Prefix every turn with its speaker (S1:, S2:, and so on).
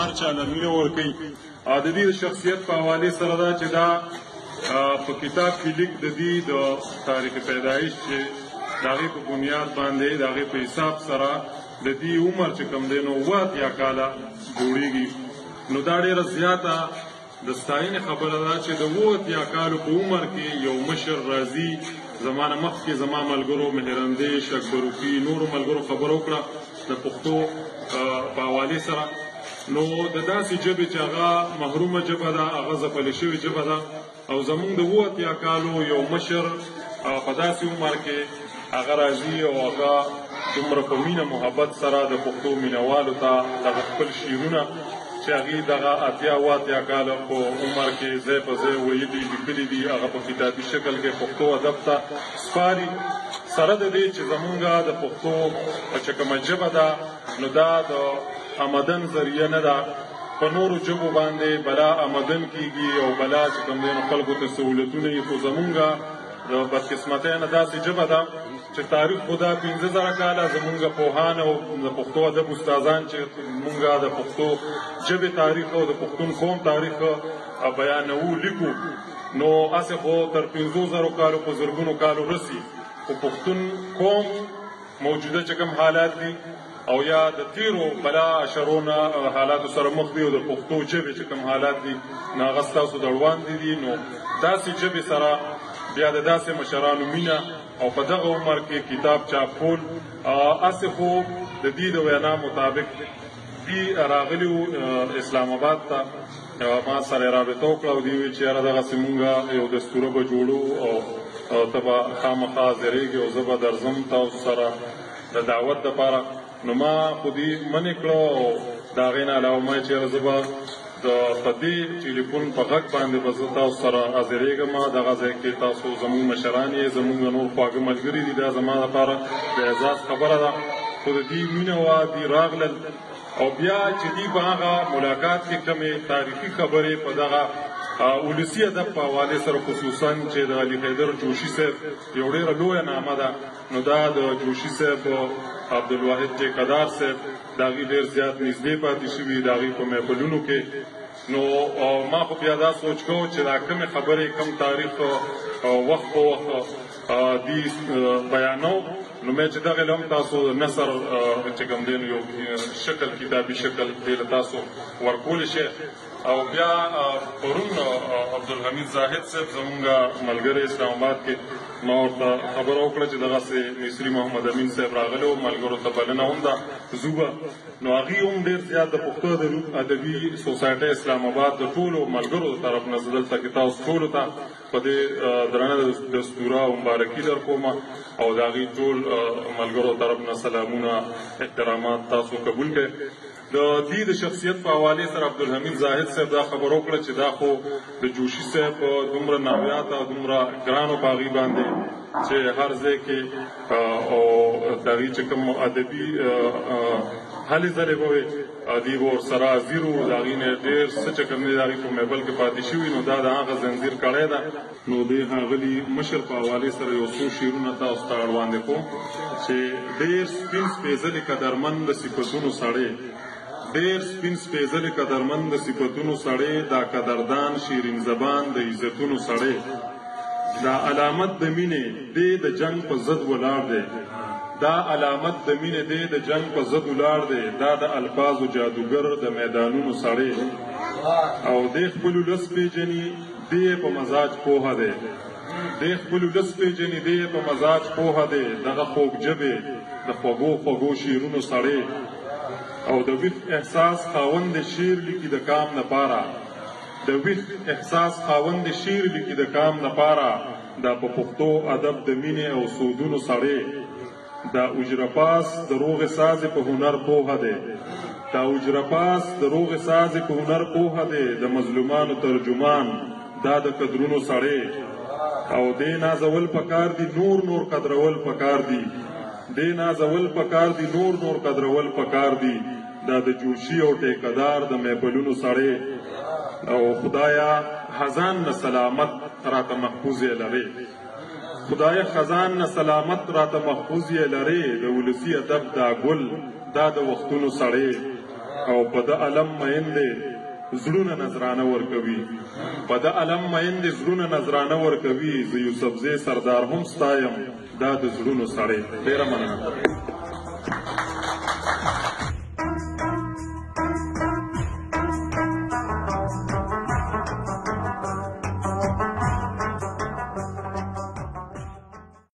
S1: هر چا له مینه ورکوي. د دې شخصیت په حوالې سره دا چې دا په کتاب کې لیک د دې د تاریخ پیدایش چې د هغې په بنیاد باندې د هغې په حساب سره د دې عمر چې کوم دی نو 80 کاله جوړېږي. نو دا ډېره زیاته د ستاینې خبره ده چې د 80 کالو په عمر کې یو مشر راځي. زما نه مخکې زما ملګرو مهرندې شکبروفي نورو ملګرو خبره وکړه د پښتو په حوالې سره. نو د داسې ژبې چې هغه محرومه ژبه ده، هغه ځپلې شوې ژبه ده، او زمونږ د 80 کالو یو مشر په داسې عمر کې هغه راځي او هغه دومره په مینه محبت سره د پښتو مینوالو ته دغه خپل شعرونه چې هغې دغه 80 کاله په عمر کې ځای په ځای ویلي لیکلي دي، هغه په کتابي شکل کې پښتو ادب ته سپاري. سره د دې چې زمونږ د پښتو چې کومه ژبه ده نو دا د آمدن ذریعه نه ده، په نورو ژبو باندې بلا آمدن کېږي او بلا چې کوم دی نو خلکو ته سهولتونه یې، خو زمونږ د بدقسمتۍ نه داسې ژبه ده چې تاریخ خو دا 15,000 کاله زمونږ پوهان او د پښتو ادب استادان چې مونږ د پښتو ژبې تاریخ او د پښتون قوم تاریخ بیانوو لیکو، نو هسې خو تر 15,000 کالو په زرګونو کالو رسي. خو پښتون قوم موجوده چې کوم حالات دي او یا د تیرو بلا اشرونه حالاتو سره مخ دي او د پښتو ژبې چې کوم حالات دي نو هغه ستاسو د وړاندې دي. نو داسې ژبې سره بیا د داسې مشرانو مینه او په دغه عمر کې کتاب چاپ کول هسې خو د دې د وینا مطابق دي راغلي اسلام آباد ته ما سره رابطه وکړه او دوی ویل چې یاره دغسې مونږ یو دستوره به جوړو او ته به خامخا حاضرېږې او زه به درځم تاسو سره د دعوت دپاره. نو ما خو دې منې کړه او د هغې نه علاوه ما چې یاره زه به په دې ټلیفون په غږ باندې به زه تاسو سره حاضرېږم. دغه ځای کې تاسو زموږ مشران یې، زموږ نور خواږه ملګري دي، دا زما لپاره د اعزاز خبره ده. خو د دې مینه وه دې راغلل او بیا چې دې په هغه ملاقات کې کومې تاریخي خبرې په دغه ولسي ادب په حوالې سره خصوصا چې د علي حیدر جوشي صاحب یو ډېره لویه نامه ده، نو دا د جوشي صاحب عبدالواحد ټیکهدار صاحب د هغې ډېر زیات نږدې پاتې شوي د هغې په محفلونو کې. نو ما خو بیا دا سوچ کوو چې دا کومې خبرې کوم تاریخ وخت په وخت دي بیانو، نو مې چې دغې له هم تاسو نثر چې کوم دی نو یو شکل کتابي شکل دې له تاسو ورکولی شئ. او بیا پرون عبدالحمید زاهد صاحب زمونږ ملګری اسلام آباد کې ما ورته خبره وکړه چې دغسې مصري محمد امین صاحب راغلی و، ملګرو ته بلنه هم ده ځو به. نو هغې هم ډېر زیات د پښتو ادبي سوسایټۍ اسلام آباد د ټولو ملګرو د طرف نه زه دلته کې تاسو ټولو ته په دې درنه دستوره او مبارکي در کومه او د هغې ټول ملګرو طرف نه سلامونه احترامات تاسو قبول کړئ. د دې د شخصیت په حوالې سره عبدالحمید زاهد صاحب دا خبر وکړه چې دا خو د جوشي صاحب دومره نامیات او دومره ګرانو په هغې باندې چې هر ځای کې او د هغې چې کوم ادبي هلې ځلې به وې دې به ورسره حاضر وو، د هغې نه ډېر څه چې کوم دی د هغې په محفل کې پاتې شوي، نو دا د هغه زنځیر کړی ده. نو د ښاغلي مشر په حوالې سره یو څو شعرونه تاسو ته وړاندې کوم چې ډېر سپین سپېڅلي قدرمند د صفتونو سړی، ډېر سپین سپېڅلي قدرمند د صفتونو سړی، دا قدردان شیرین زبان د عزتونو سړی، دا علامت د مینې دی د جنگ په ضد ولاړ دی، دا علامت د مینې دی د جنگ په ضد ولاړ دی، دا د الفاظو جادوګر د میدانونو سړی، او دی خپلو لس پیژني دی په مزاج پوهه دی، دی خپلو لس پیژني دی په مزاج پوهه دی، دغه خوږ ژبې د خوږو خوږو شعرونو سړی، او د ویښ احساس خاوند شعر لیکي د کام لپاره، د ویښ احساس خاوند شعر لیکي د کام لپاره، دا په پښتو ادب د مینې او سودونو سړی، دا اجرپاس د روغې سازې په هنر پوهه دی، دا اجرپاس د روغې سازې په هنر پوهه دی، د مظلومانو ترجمان دا د قدرونو سړی، او دې نازول پکار دي نور نور قدرول پکار دي، دې نازول پکار دي نور نور قدرول پکار دي، دا د جوشي او ټیکهدار د محفلونو سړی، او خدایا خزان نه سلامت راته محفوظ یې لرې، خدایا خزان نه سلامت راته محفوظ یې لرې، د ولسي ادب دا ګل دا د وختونو سړی، او په د علم مین دی زړونه نظرانه ورکوي په د علم مین دی زړونه نظرانه ورکوي زه یوسفزی سردار هم ستایم دا د زړونو سړی ډېره مننه